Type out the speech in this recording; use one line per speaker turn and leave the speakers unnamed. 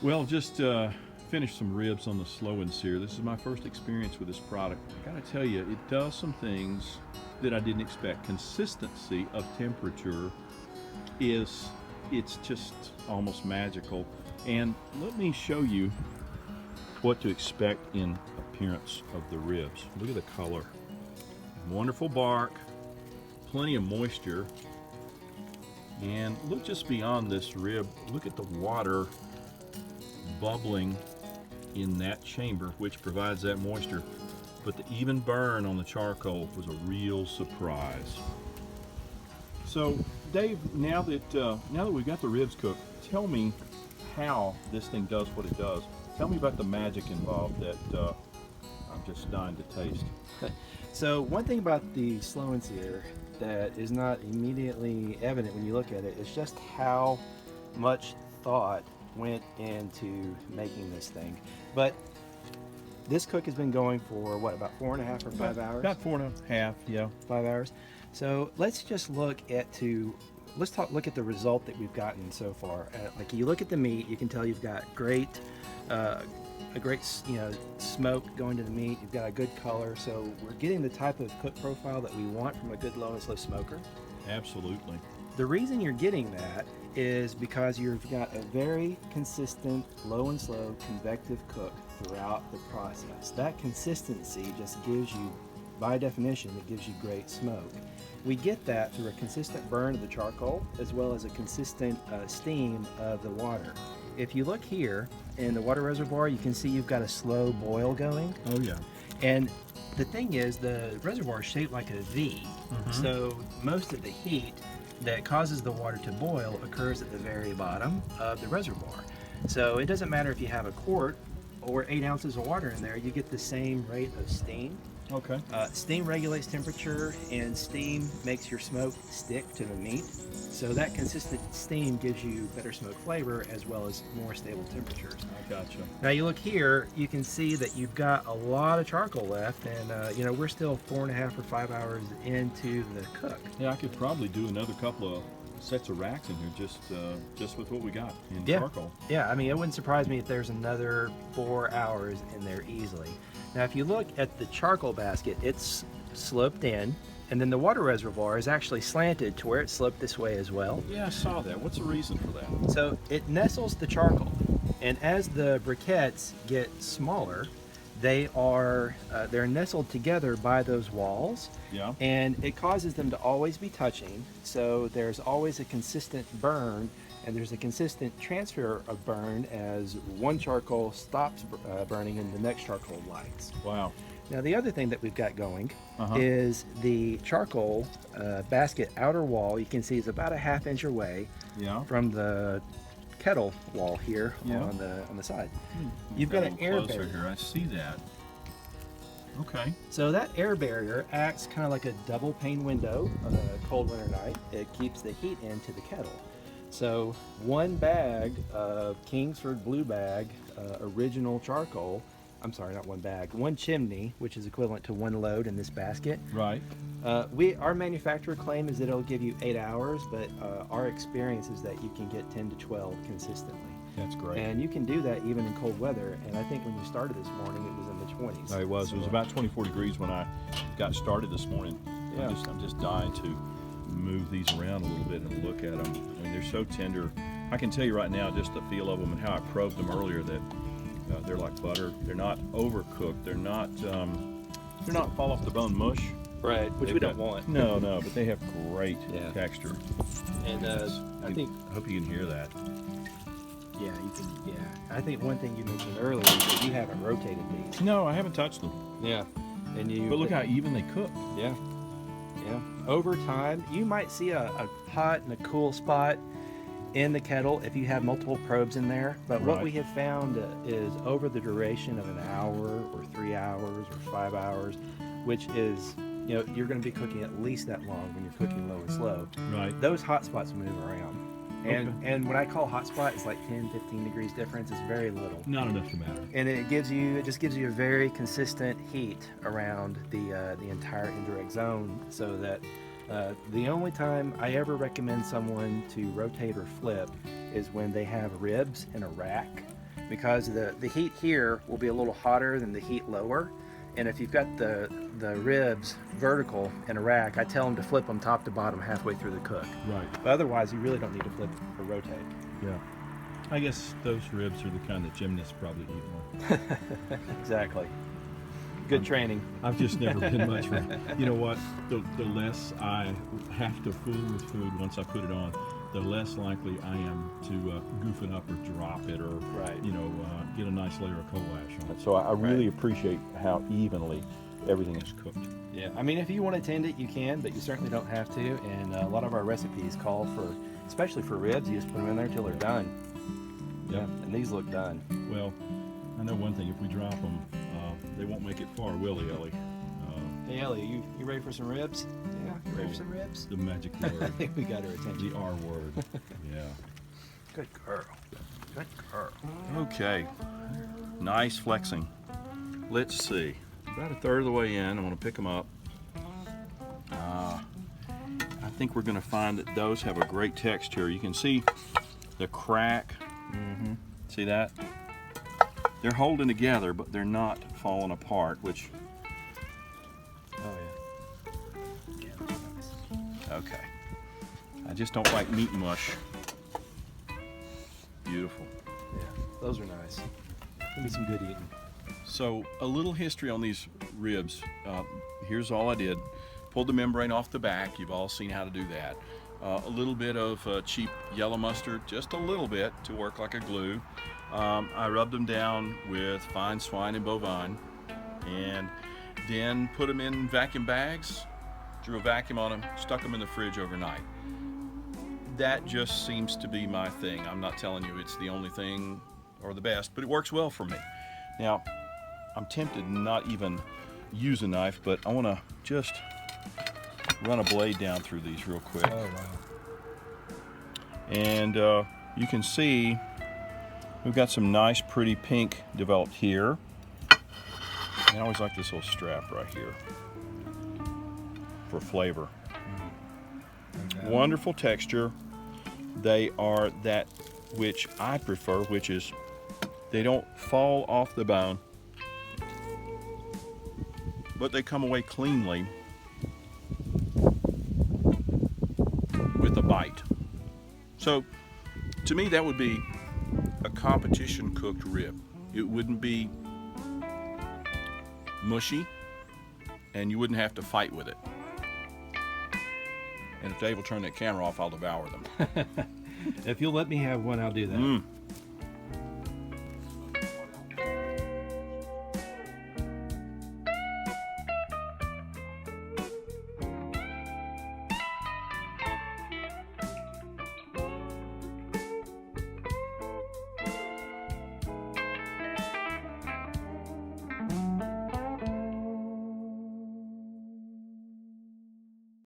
Well, just finished some ribs on the slow and sear. This is my first experience with this product. I gotta tell you, it does some things that I didn't expect. Consistency of temperature is, it's just almost magical. And let me show you what to expect in appearance of the ribs. Look at the color. Wonderful bark, plenty of moisture. And look just beyond this rib, look at the water bubbling in that chamber, which provides that moisture. But the even burn on the charcoal was a real surprise. So, Dave, now that we've got the ribs cooked, tell me how this thing does what it does. Tell me about the magic involved that I'm just dying to taste.
So one thing about the slow and sear that is not immediately evident when you look at it is just how much thought went into making this thing. But this cook has been going for what, about 4.5 or 5 hours?
About 4.5, yeah.
5 hours. So let's just look at look at the result that we've gotten so far. Like you look at the meat, you can tell you've got a great smoke going to the meat. You've got a good color, so we're getting the type of cook profile that we want from a good low and slow smoker.
Absolutely.
The reason you're getting that is because you've got a very consistent low and slow convective cook throughout the process. That consistency just gives you, by definition, it gives you great smoke. We get that through a consistent burn of the charcoal as well as a consistent steam of the water. If you look here in the water reservoir, you can see you've got a slow boil going.
Oh yeah.
And the thing is, the reservoir is shaped like a V, so most of the heat that causes the water to boil occurs at the very bottom of the reservoir. So it doesn't matter if you have a quart or 8 ounces of water in there, you get the same rate of steam.
Okay.
Steam regulates temperature, and steam makes your smoke stick to the meat. So that consistent steam gives you better smoke flavor as well as more stable temperatures.
I gotcha.
Now you look here, you can see that you've got a lot of charcoal left, and we're still 4.5 or 5 hours into the cook.
Yeah, I could probably do another couple of sets of racks in here just with what we got in charcoal.
Yeah, I mean, it wouldn't surprise me if there's another 4 hours in there easily. Now, if you look at the charcoal basket, it's sloped in, and then the water reservoir is actually slanted to where it's sloped this way as well.
Yeah, I saw that. What's the reason for that?
So it nestles the charcoal, and as the briquettes get smaller, they're nestled together by those walls.
Yeah.
And it causes them to always be touching, so there's always a consistent burn, and there's a consistent transfer of burn as one charcoal stops burning and the next charcoal lights.
Wow.
Now the other thing that we've got going is the charcoal basket outer wall. You can see is about a 1/2 inch away from the kettle wall here on the side. You've got an air barrier
here. I see that. Okay.
So that air barrier acts kind of like a double pane window on a cold winter night. It keeps the heat into the kettle. So one bag of Kingsford Blue Bag original charcoal, I'm sorry, not one bag, one chimney, which is equivalent to one load in this basket.
Right.
Our manufacturer claim is that it'll give you 8 hours, but our experience is that you can get 10 to 12 consistently.
That's great.
And you can do that even in cold weather. And I think when you started this morning, it was in the 20s.
No, it was.
So,
It was about 24 degrees when I got started this morning.
Yeah.
I'm just dying to move these around a little bit and look at them. I mean, they're so tender. I can tell you right now, just the feel of them and how I probed them earlier, that they're like butter. They're not overcooked. They're not fall off the bone mush.
Right, which we don't want.
No, but they have great texture.
And
I hope you can hear that.
Yeah, you can. Yeah, I think one thing you mentioned earlier is that you haven't rotated these.
No, I haven't touched them.
Yeah,
But look how even they cook.
Yeah. Over time, you might see a hot and a cool spot in the kettle if you have multiple probes in there. But what we have found is over the duration of an hour or 3 hours or 5 hours, which is, you're going to be cooking at least that long when you're cooking low and slow.
Right.
Those hot spots move around. And when I call hot spot, it's like 10, 15 degrees difference. It's very little.
Not enough to matter.
And it just gives you a very consistent heat around the entire indirect zone, so that the only time I ever recommend someone to rotate or flip is when they have ribs in a rack. because the heat here will be a little hotter than the heat lower. And if you've got the ribs vertical in a rack, I tell them to flip them top to bottom halfway through the cook.
Right.
But otherwise, you really don't need to flip or rotate.
Yeah. I guess those ribs are the kind that gymnasts probably eat more.
Exactly. Good training.
I've just never been much for, you know what, the less I have to fool with food once I put it on, the less likely I am to goof it up or drop it or,
Right.
you know, get a nice layer of coal ash on it.
So I really appreciate how evenly everything is cooked.
Yeah. I mean, if you want to tend it, you can, but you certainly don't have to. And a lot of our recipes call for, especially for ribs, you just put them in there until they're done.
Yep.
And these look done.
Well, I know one thing, if we drop them, they won't make it far, will they, Ellie?
Hey, Ellie, you ready for some ribs? Yeah. You ready for some ribs?
The magic
I
word,
think we got her attention.
the R word. Yeah.
Good girl. Good girl.
Okay, nice flexing. Let's see, about a third of the way in, I'm gonna pick them up. I think we're gonna find that those have a great texture. You can see the crack.
Mm-hmm.
See that? They're holding together, but they're not falling apart, which,
Oh, yeah. Yeah.
okay. I just don't like meat mush. Beautiful.
Yeah. Those are nice. Give me some good eating.
So a little history on these ribs. Here's all I did. Pulled the membrane off the back. You've all seen how to do that. A little bit of cheap yellow mustard, just a little bit to work like a glue. I rubbed them down with fine swine and bovine, and then put them in vacuum bags, drew a vacuum on them, stuck them in the fridge overnight. That just seems to be my thing. I'm not telling you it's the only thing or the best, but it works well for me. Now, I'm tempted to not even use a knife, but I want to just run a blade down through these real quick.
Oh, wow.
And you can see we've got some nice pretty pink developed here. And I always like this little strap right here for flavor.
Okay.
Wonderful texture. They are that which I prefer, which is they don't fall off the bone, but they come away cleanly with a bite. So to me, that would be a competition cooked rib. It wouldn't be mushy, and you wouldn't have to fight with it. And if Dave will turn that camera off, I'll devour them.
If you'll let me have one, I'll do that.